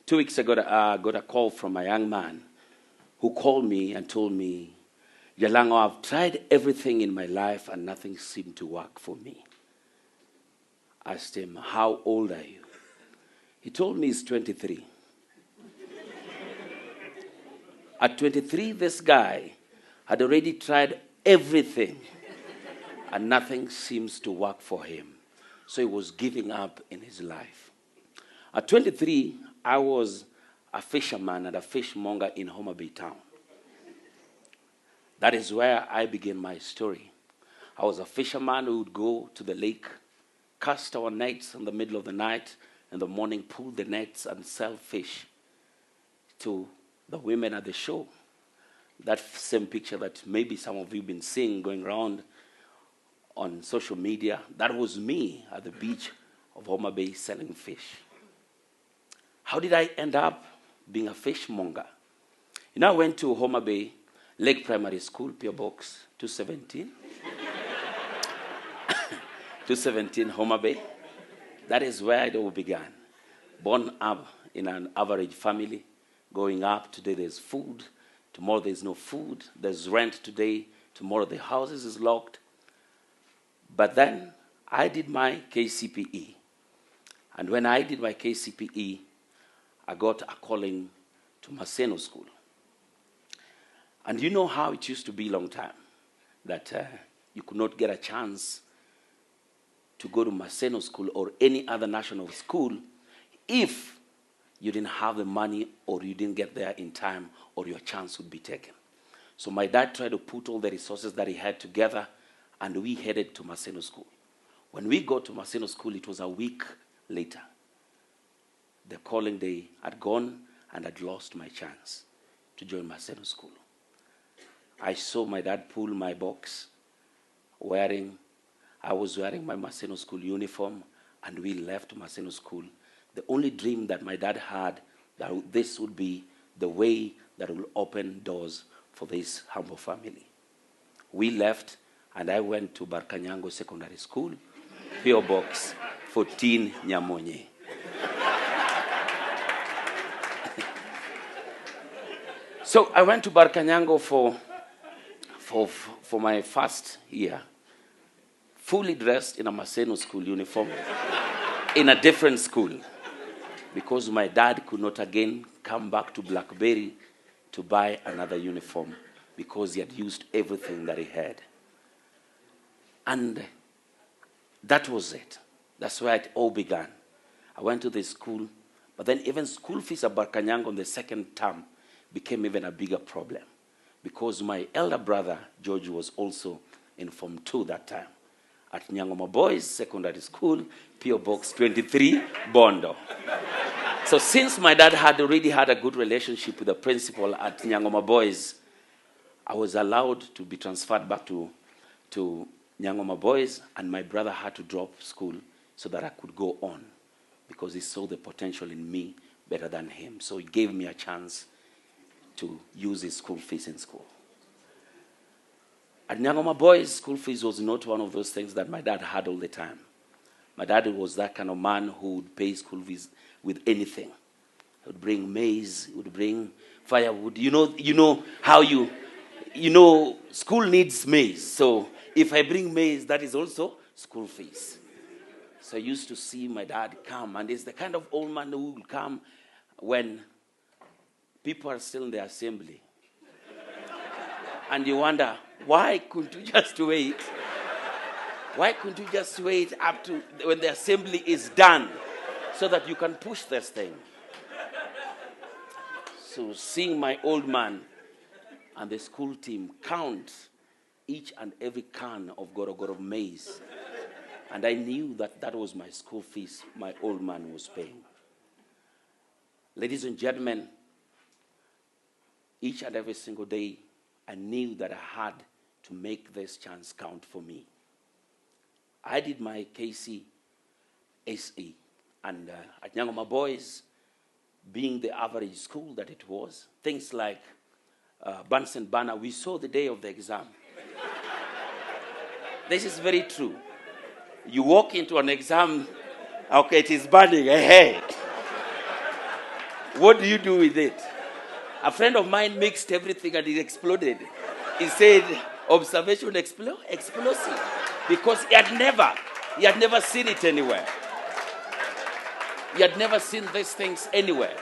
2 weeks ago, I got a call from a young man who called me and told me, Jalango, I've tried everything in my life and nothing seemed to work for me. I asked him, how old are you? He told me he's 23. At 23, this guy had already tried everything and nothing seems to work for him. So he was giving up in his life. At 23, I was a fisherman and a fishmonger in Homa Bay town. That is where I began my story. I was a fisherman who would go to the lake, cast our nets in the middle of the night, in the morning pull the nets and sell fish to the women at the shore. That same picture that maybe some of you have been seeing going around on social media, that was me at the beach of Homa Bay selling fish. How did I end up being a fishmonger? I went to Homa Bay Lake Primary School, P.O. Box 217. 217 Homa Bay. That is where it all began. Born up in an average family, growing up, today there's food, tomorrow there's no food, there's rent today, tomorrow the house is locked. But then I did my KCPE. And when I did my KCPE, I got a calling to Maseno School. And you know how it used to be a long time, that you could not get a chance to go to Maseno School or any other national school if you didn't have the money or you didn't get there in time or your chance would be taken. So my dad tried to put all the resources that he had together and we headed to Maseno School. When we got to Maseno School, it was a week later. The calling day had gone and I'd lost my chance to join Maseno School. I saw my dad pull my box, I was wearing my Maseno School uniform, and we left Maseno School. The only dream that my dad had, that this would be the way that will open doors for this humble family. We left, and I went to Barkanyango Secondary School, P.O. Box 14, Nyamonye. So I went to Barkanyango for my first year, fully dressed in a Maseno School uniform, in a different school, because my dad could not again come back to Blackberry to buy another uniform because he had used everything that he had. And that was it. That's where it all began. I went to the school, but then even school fees at Barkanyango on the second term became even a bigger problem because my elder brother, George, was also in Form 2 that time at Nyangoma Boys Secondary School, P.O. Box 23, Bondo. So since my dad had already had a good relationship with the principal at Nyangoma Boys, I was allowed to be transferred back to Nyangoma Boys, and my brother had to drop school so that I could go on because he saw the potential in me better than him. So he gave me a chance to use his school fees in school. At Nyangoma Boys, school fees was not one of those things that my dad had all the time. My dad was that kind of man who would pay school fees with anything. He would bring maize, he would bring firewood. You know how school needs maize. So if I bring maize, that is also school fees. So I used to see my dad come, and he's the kind of old man who will come when people are still in the assembly. And you wonder, why couldn't you just wait? Why couldn't you just wait up to when the assembly is done so that you can push this thing? So seeing my old man and the school team count each and every can of Gorogoro maize, and I knew that that was my school fees my old man was paying. Ladies and gentlemen, each and every single day, I knew that I had to make this chance count for me. I did my KCSE, and at Nyangoma Boys, being the average school that it was, things like Bunsen burner, we saw the day of the exam. This is very true. You walk into an exam, okay, it is burning, hey. What do you do with it? A friend of mine mixed everything and it exploded. He said, observation explosive. Because he had never seen it anywhere. He had never seen these things anywhere.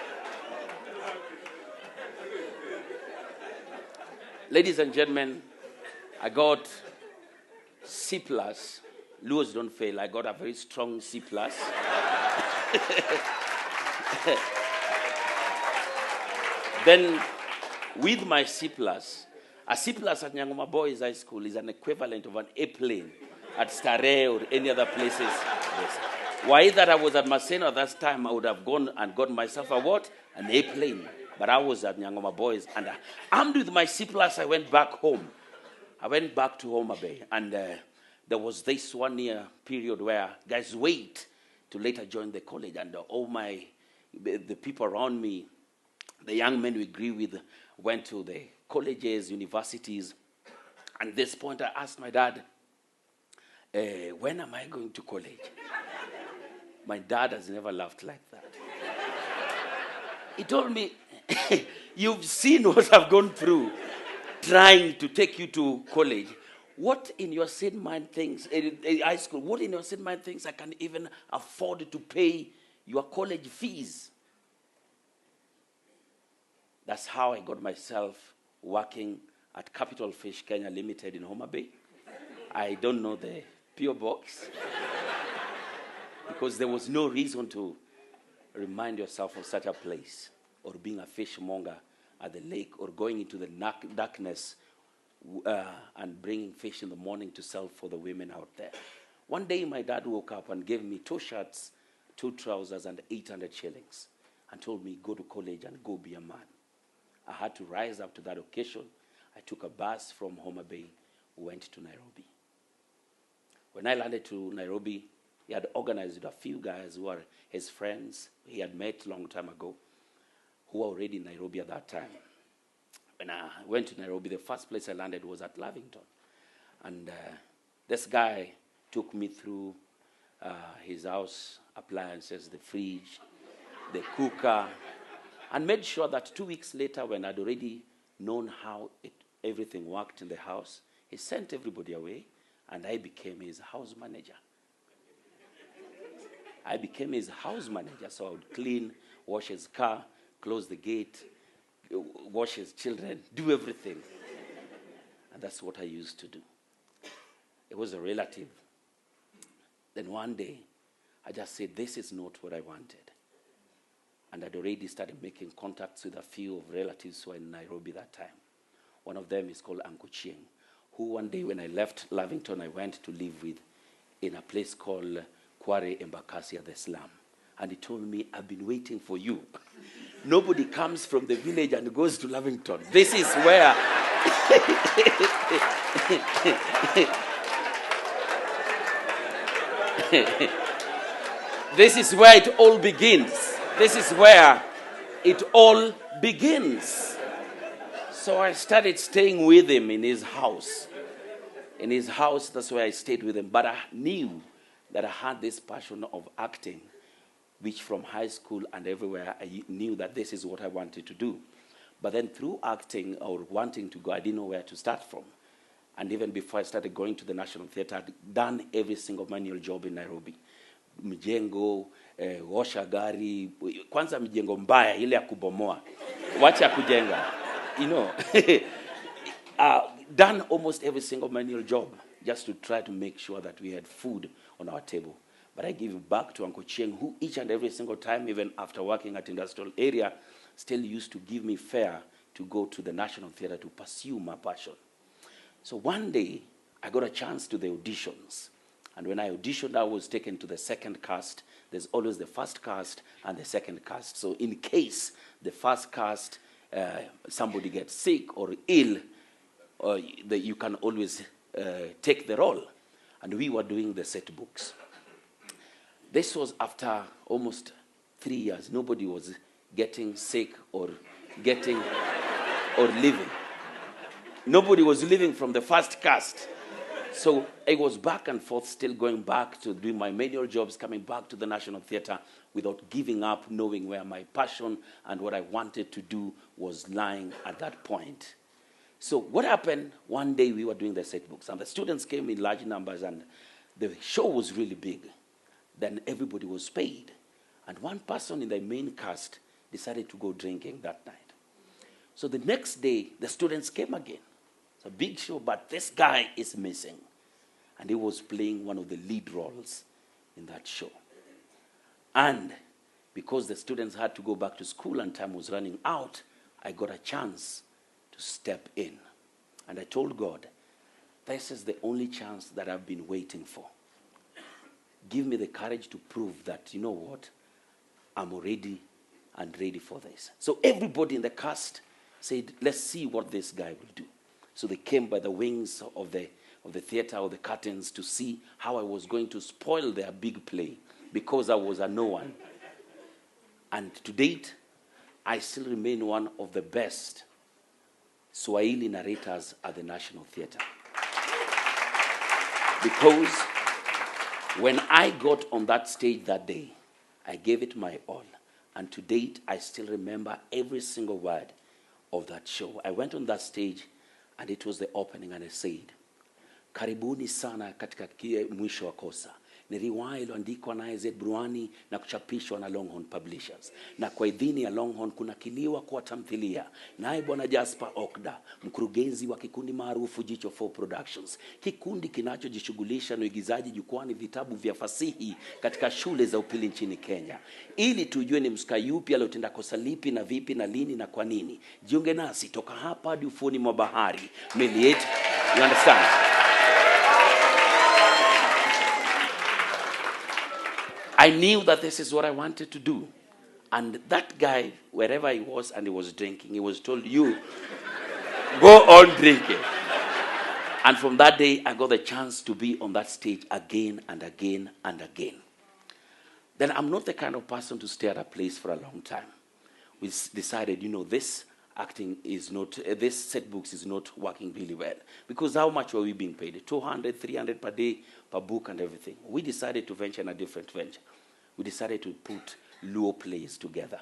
Ladies and gentlemen, I got C+. Luos don't fail. I got a very strong C+. Then, with my C+, a C+ at Nyangoma Boys High School is an equivalent of an A-plane at Starehe or any other places. Yes. Why that I was at Maseno at that time, I would have gone and got myself a what? An A-plane. But I was at Nyangoma Boys, and armed with my C+, I went back home. I went back to Homa Bay, and there was this 1 year period where guys wait to later join the college, and all the people around me, the young men we grew with, went to the colleges, universities. And at this point, I asked my dad, when am I going to college? My dad has never laughed like that. He told me, you've seen what I've gone through trying to take you to college. What in your sane mind thinks, high school, what in your sane mind thinks I can even afford to pay your college fees? That's how I got myself working at Capital Fish Kenya Limited in Homa Bay. I don't know the PO box because there was no reason to remind yourself of such a place, or being a fishmonger at the lake, or going into the darkness and bringing fish in the morning to sell for the women out there. One day my dad woke up and gave me 2 shirts, 2 trousers, and 800 shillings, and told me, go to college and go be a man. I had to rise up to that occasion. I took a bus from Homa Bay, went to Nairobi. When I landed to Nairobi, he had organized with a few guys who are his friends he had met a long time ago, who were already in Nairobi at that time. When I went to Nairobi, the first place I landed was at Lavington. And this guy took me through his house appliances, the fridge, the cooker, and made sure that 2 weeks later, when I'd already known how everything worked in the house, he sent everybody away, and I became his house manager. I became his house manager, so I would clean, wash his car, close the gate, wash his children, do everything. And that's what I used to do. It was a relative. Then one day, I just said, this is not what I wanted. And I'd already started making contacts with a few of relatives who were in Nairobi that time. One of them is called Uncle Chieng, who one day when I left Lavington, I went to live with in a place called Kware Embakasi at the slum. And he told me, I've been waiting for you. Nobody comes from the village and goes to Lavington. This is where... This is where it all begins. This is where it all begins. So I started staying with him in his house. In his house, that's where I stayed with him. But I knew that I had this passion of acting, which from high school and everywhere, I knew that this is what I wanted to do. But then through acting or wanting to go, I didn't know where to start from. And even before I started going to the National Theatre, I'd done every single manual job in Nairobi. Mjengo, washa gari, kwanza mjengo mbaya, ile ya kubomoa. Wacha kujenga. You know, done almost every single manual job just to try to make sure that we had food on our table. But I give it back to Uncle Chieng, who each and every single time, even after working at industrial area, still used to give me fare to go to the National Theatre to pursue my passion. So one day, I got a chance to the auditions. And when I auditioned, I was taken to the second cast. There's always the first cast and the second cast. So in case the first cast, somebody gets sick or ill, you can always take the role. And we were doing the set books. This was after almost 3 years. Nobody was getting sick or leaving. Nobody was leaving from the first cast. So I was back and forth, still going back to doing my manual jobs, coming back to the National Theatre without giving up, knowing where my passion and what I wanted to do was lying at that point. So what happened, one day we were doing the set books, and the students came in large numbers, and the show was really big. Then everybody was paid. And one person in the main cast decided to go drinking that night. So the next day, the students came again. It's a big show, but this guy is missing. And he was playing one of the lead roles in that show. And because the students had to go back to school and time was running out, I got a chance to step in. And I told God, this is the only chance that I've been waiting for. Give me the courage to prove that, you know what, I'm ready and ready for this. So everybody in the cast said, let's see what this guy will do. So they came by the wings of the theater or the curtains to see how I was going to spoil their big play because I was a no one. And to date, I still remain one of the best Swahili narrators at the National Theatre. Because when I got on that stage that day, I gave it my all. And to date, I still remember every single word of that show. I went on that stage, and it was the opening, and I said, karibuni sana katika mwisho wa kosa. Ni riwaya iliyoandikwa na Z Bruani na kuchapishwa na Longhorn Publishers. Na kwa idhini ya Longhorn kunakiliwa kwa tamthilia. Naye Bwana Jasper Okda, mkurugenzi wa kikundi maarufu Jicho 4 Productions. Kikundi kinachojishughulisha na uigizaji jukwani vitabu vya fasihi katika shule za upili nchini Kenya. Ili tujue ni msika yupi aliyotenda kosa lipi na vipi na lini na kwa nini. Jiunge nasi toka hapa hadi ufuoni mwa bahari. Meli yetu, you understand? I knew that this is what I wanted to do. And that guy, wherever he was and he was drinking, he was told, you, go on drinking. And from that day, I got the chance to be on that stage again and again and again. Then I'm not the kind of person to stay at a place for a long time. We decided, you know, this acting is not, this set books is not working really well. Because how much were we being paid? 200, 300 per day, per book and everything. We decided to venture in a different venture. We decided to put Luo plays together.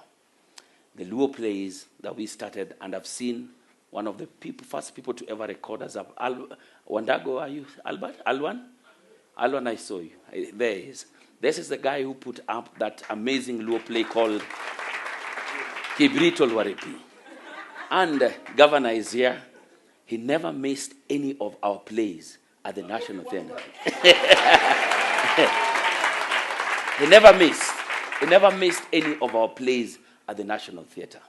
The Luo plays that we started, and I've seen one of the first people to ever record us up. Wandago, are you Albert? Alwan? Alwan, I saw you. There he is. This is the guy who put up that amazing Luo play called Kibrito Lwarepi. And Governor is here. He never missed any of our plays at the National Theatre. He never missed. He never missed any of our plays at the National Theatre.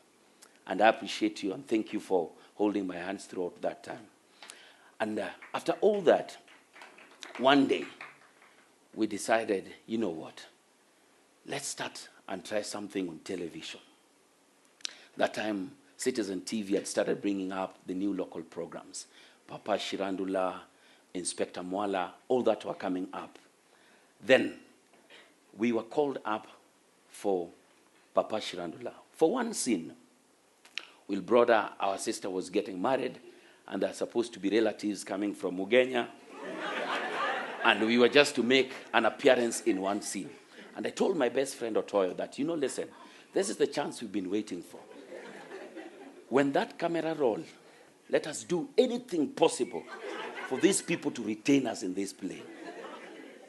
And I appreciate you and thank you for holding my hands throughout that time. And after all that, one day, we decided, you know what? Let's start and try something on television. That time, Citizen TV had started bringing up the new local programs. Papa Shirandula, Inspector Mwala, all that were coming up. Then we were called up for Papa Shirandula. For one scene, Will brother, our sister was getting married, and there are supposed to be relatives coming from Mugenya. And we were just to make an appearance in one scene. And I told my best friend Otoyo that, you know, listen, this is the chance we've been waiting for. When that camera roll, let us do anything possible for these people to retain us in this play.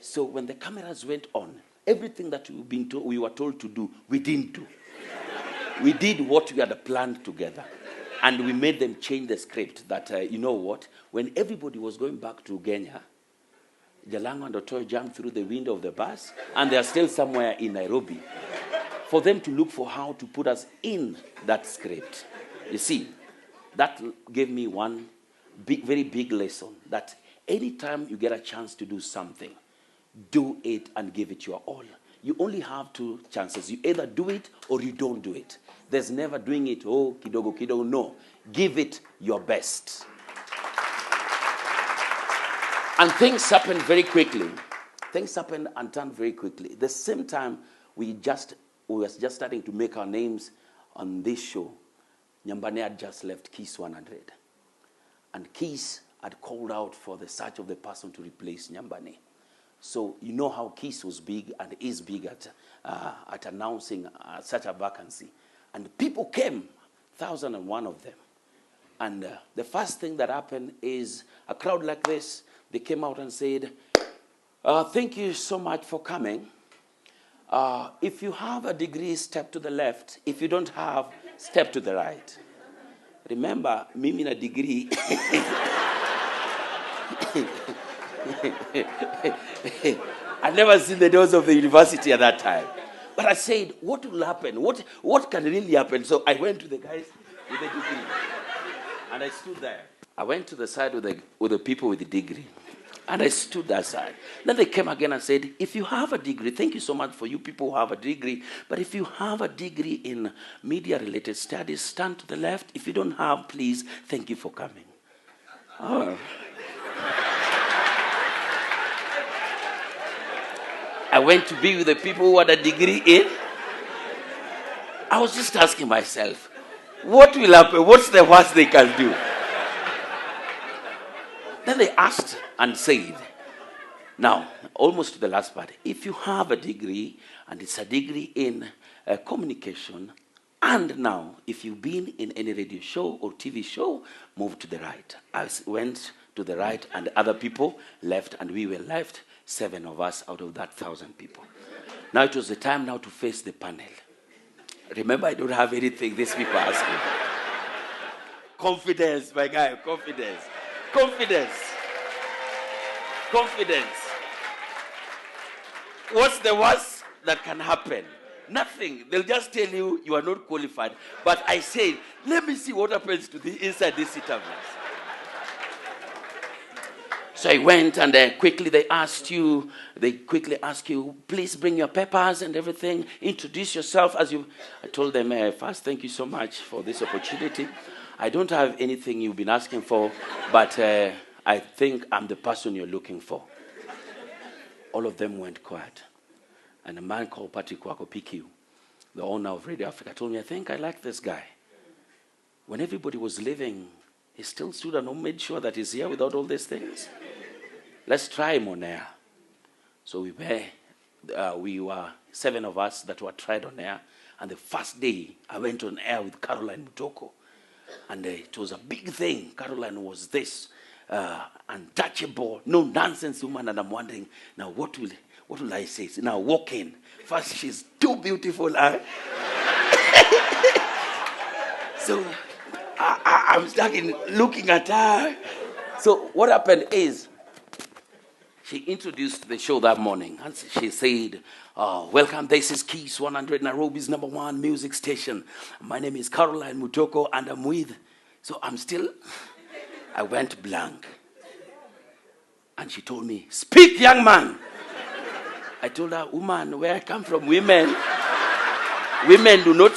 So when the cameras went on, everything that we were told to do, we didn't do. We did what we had planned together. And we made them change the script that, you know what, when everybody was going back to Kenya, Jalango and Otoyo jumped through the window of the bus, and they are still somewhere in Nairobi, for them to look for how to put us in that script. You see, that gave me one very big lesson, that anytime you get a chance to do something, do it and give it your all. You only have two chances. You either do it or you don't do it. There's never doing it, oh, kidogo, kidogo. No, give it your best. And things happened very quickly. Things happened and turned very quickly. The same time, we were just starting to make our names on this show. Nyambane had just left Kiss 100. And Kiss had called out for the search of the person to replace Nyambane. So you know how Kiss was big and is big at announcing such a vacancy. And people came, 1,001 of them. And the first thing that happened is a crowd like this, they came out and said, thank you so much for coming. If you have a degree, step to the left. If you don't have, step to the right. Remember, mimi na degree. I never seen the doors of the university at that time. But I said, what will happen? What can really happen? So I went to the guys with the degree. And I stood there. I went to the side with the people with the degree. And I stood that side. Then they came again and said, if you have a degree, thank you so much for you people who have a degree, but if you have a degree in media-related studies, stand to the left. If you don't have, please, thank you for coming. Oh. I went to be with the people who had a degree in. I was just asking myself, what will happen? What's the worst they can do? Then they asked and said, now, almost to the last part, if you have a degree, and it's a degree in communication, and now, if you've been in any radio show or TV show, move to the right. I went to the right, and other people left, and we were left, 7 of us out of that 1,000 people. Now it was the time now to face the panel. Remember, I don't have anything these people are asking. Confidence, my guy, confidence. Confidence. Confidence. What's the worst that can happen? Nothing. They'll just tell you you are not qualified. But I said, let me see what happens to the inside these interviews. So I went and they quickly ask you, please bring your papers and everything. Introduce yourself as you. I told them, first, thank you so much for this opportunity. I don't have anything you've been asking for, but I think I'm the person you're looking for. All of them went quiet. And a man called Patrick Wako PQ, the owner of Radio Africa, told me, I think I like this guy. When everybody was leaving, he still stood and made sure that he's here without all these things. Let's try him on air. So we were 7 of us that were tried on air. And the first day, I went on air with Caroline Mutoko. And it was a big thing. Caroline was this untouchable, no nonsense woman. And I'm wondering, now what will I say? So now walk in. First, she's too beautiful. So I'm stuck in looking at her. So what happened is, she introduced the show that morning. And she said, welcome, this is Kiss 100, Nairobi's #1 music station. My name is Caroline Mutoko, and I'm with. So I went blank. And she told me, speak, young man. I told her, woman, where I come from, women do not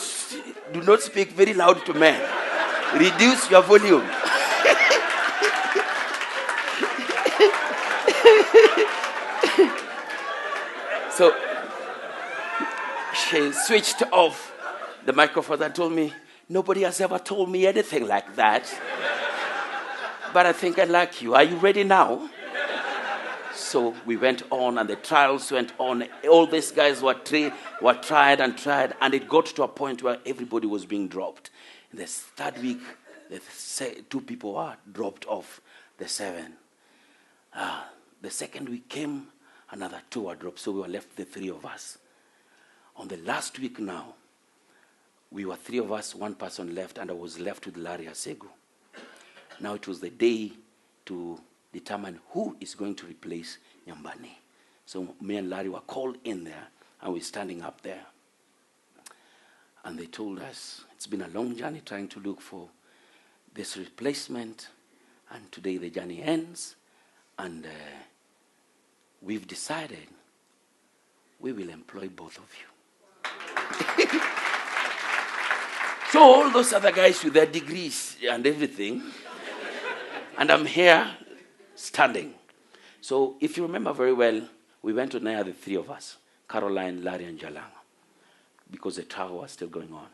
speak very loud to men. Reduce your volume. So she switched off the microphone and told me, nobody has ever told me anything like that. But I think I like you. Are you ready now? So we went on, and the trials went on. All these guys were tried, and it got to a point where everybody was being dropped. In the third week, the 2 people were dropped off the 7. The second week came, another 2 were dropped, so we were left the 3 of us. On the last week now, we were 3 of us, 1 person left, and I was left with Larry Asegu. Now it was the day to determine who is going to replace Nyambane. So me and Larry were called in there, and we're standing up there. And they told us, it's been a long journey trying to look for this replacement, and today the journey ends, and we've decided we will employ both of you. So all those other guys with their degrees and everything, and I'm here standing. So if you remember very well, we went on air, the 3 of us, Caroline, Larry, and Jalango, because the trial was still going on.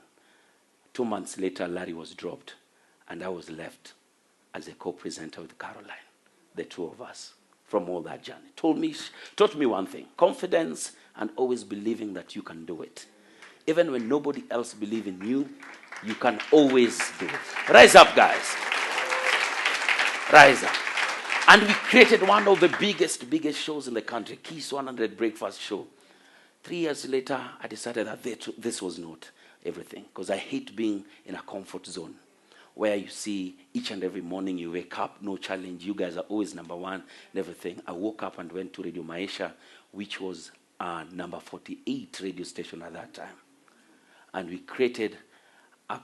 2 months later, Larry was dropped, and I was left as a co-presenter with Caroline, the two of us, from all that journey. Taught me one thing: confidence and always believing that you can do it. Even when nobody else believes in you, you can always do it. Rise up, guys. Rise up. And we created one of the biggest shows in the country, Kiss 100 Breakfast Show. 3 years later, I decided that this was not everything, because I hate being in a comfort zone where you see each and every morning you wake up, no challenge, you guys are always number one and everything. I woke up and went to Radio Maisha, which was number 48 radio station at that time. And we created a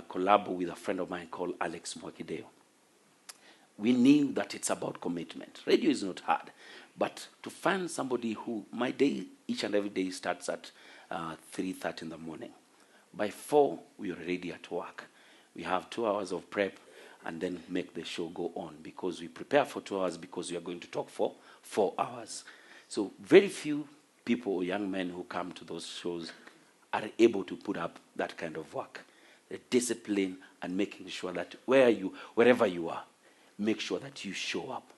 collab with a friend of mine called Alex Mwakideo. We knew that it's about commitment. Radio is not hard, but to find somebody who, my day, each and every day starts at 3:30 in the morning. By 4, we are ready at work. We have 2 hours of prep and then make the show go on, because we prepare for 2 hours because we are going to talk for 4 hours. So very few people or young men who come to those shows are able to put up that kind of work. The discipline and making sure that wherever you are, make sure that you show up.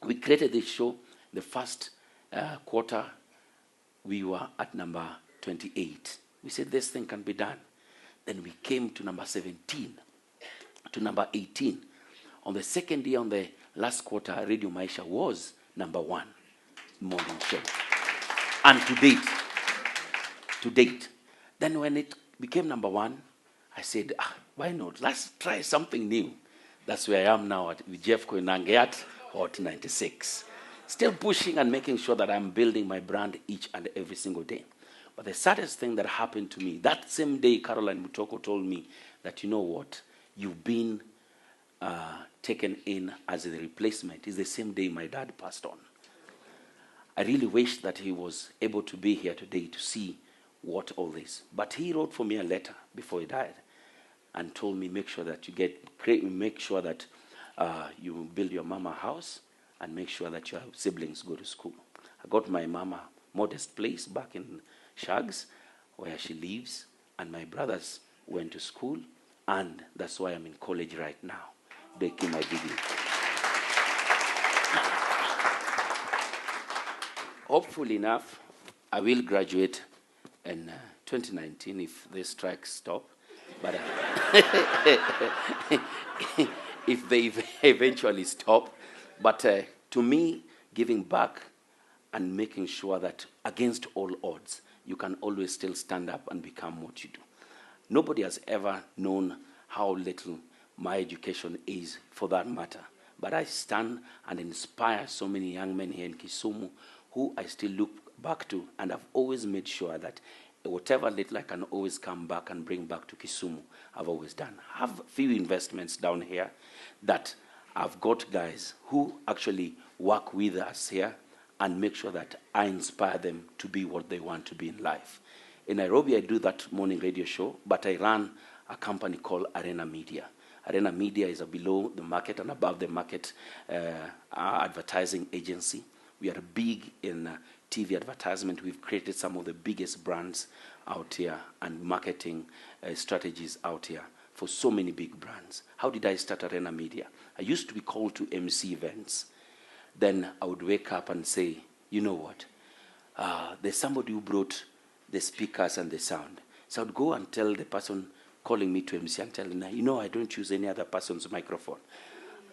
We created this show. The first quarter, we were at number 28. We said this thing can be done. Then we came to number 17, to number 18. On the second year, on the last quarter, Radio Maisha was number 1 morning show. And to date. Then when it became number 1, I said, why not? Let's try something new. That's where I am now with Jeff Koinange at Hot 96. Still pushing and making sure that I'm building my brand each and every single day. But the saddest thing that happened to me, that same day Caroline Mutoko told me that, you know what, you've been taken in as the replacement, is the same day my dad passed on. I really wish that he was able to be here today to see what all this. But he wrote for me a letter before he died and told me, make sure that you build your mama a house and make sure that your siblings go to school. I got my mama a modest place back in Shags, where she lives, and my brothers went to school, and that's why I'm in college right now, taking my degree. Hopefully enough, I will graduate in 2019 if the strikes stop. But if they eventually stop. But to me, giving back and making sure that against all odds, you can always still stand up and become what you do. Nobody has ever known how little my education is, for that matter. But I stand and inspire so many young men here in Kisumu who I still look back to, and I've always made sure that whatever little I can always come back and bring back to Kisumu, I've always done. I have a few investments down here that I've got guys who actually work with us here and make sure that I inspire them to be what they want to be in life. In Nairobi, I do that morning radio show, but I run a company called Arena Media. Arena Media is a below the market and above the market advertising agency. We are big in TV advertisement. We've created some of the biggest brands out here and marketing strategies out here for so many big brands. How did I start Arena Media? I used to be called to MC events. Then I would wake up and say, you know what? There's somebody who brought the speakers and the sound. So I would go and tell the person calling me to MC and tell them, you know, I don't use any other person's microphone.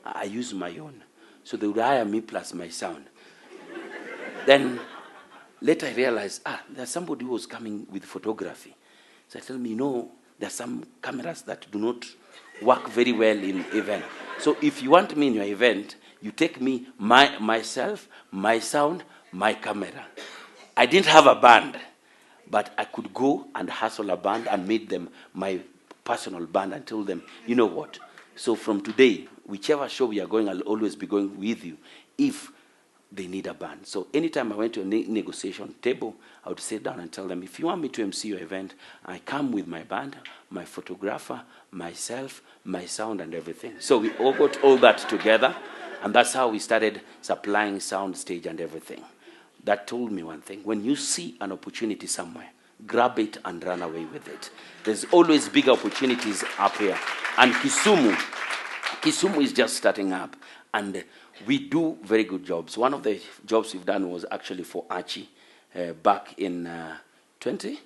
I use my own. So they would hire me plus my sound. Then later I realized, there's somebody who was coming with photography. So I tell me, you know, there are some cameras that do not work very well in event. So if you want me in your event, you take me, myself, my sound, my camera. I didn't have a band, but I could go and hustle a band and make them my personal band and tell them, you know what? So from today, whichever show we are going, I'll always be going with you if they need a band. So anytime I went to a negotiation table, I would sit down and tell them, if you want me to MC your event, I come with my band, my photographer, myself, my sound, and everything. So we all got all that together, and that's how we started supplying sound, stage, and everything. That told me one thing: when you see an opportunity somewhere, grab it and run away with it. There's always big opportunities up here. And Kisumu Kisumu is just starting up, and we do very good jobs. One of the jobs we've done was actually for Archie back in 20,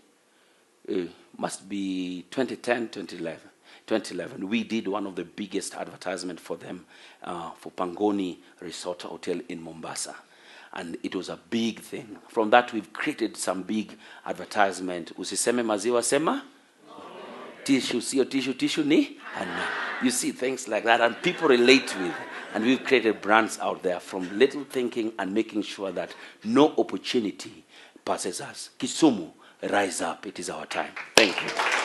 must be 2010, 2011. 2011, we did one of the biggest advertisement for them for Pangoni Resort Hotel in Mombasa. And it was a big thing. From that, we've created some big advertisement. Usiseme maziwa sema? Tissue, sio tissue, tissue ni? And you see things like that, and people relate with. And we've created brands out there from little thinking and making sure that no opportunity passes us. Kisumu, rise up. It is our time. Thank you.